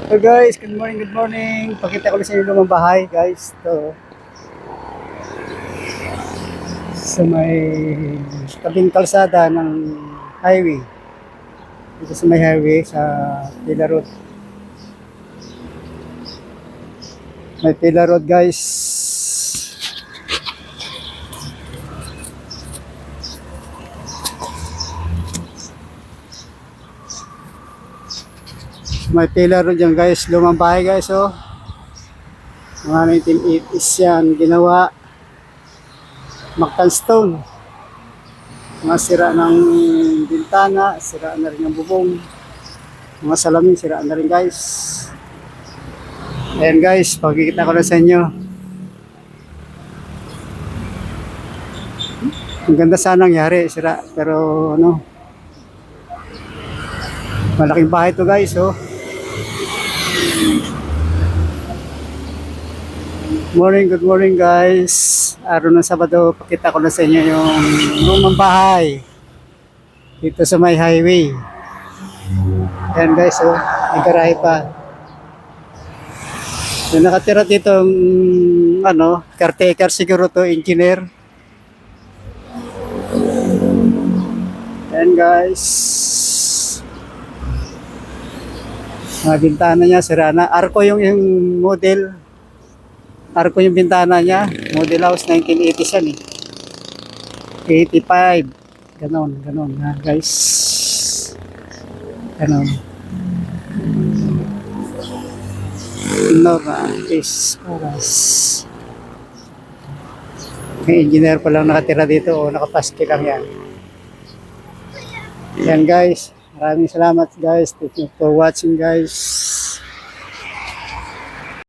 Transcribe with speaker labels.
Speaker 1: So guys, good morning, good morning. Pakita ko lang sa inyo lumang bahay, guys. Ito, sa may tabing kalsada ng highway. Dito sa may highway, sa Pila Road. May Pila Road, guys. May Pila Road yan, guys. Lumang bahay, guys, oh. Mga 1980s yan, ginawa. Mactan stone. Mga sira ng bintana, sira na rin ang bubong. Mga salamin, sira na rin, guys. Ayan, guys, pagkikita ko na sa inyo. Ang ganda sana nangyari, sira. Pero ano, malaking bahay to, guys, oh. Good morning, guys. Araw ng Sabado, pakita ko na sa inyo yung lumang bahay dito sa may highway. Ayan, guys, oh, may garahe pa. Yung nakatira dito, ano, caretaker siguro to, engineer. Ayan, guys. Mga bintana niya, sira na. Arco yung model. Arco yung bintana niya. Model house 1980s yan eh. 85. Ganon ha, guys. Ganon. Nora is Paras. May engineer pa lang nakatira dito o nakapaski lang yan. Yan, guys. Maraming salamat, guys. Thank you for watching, guys.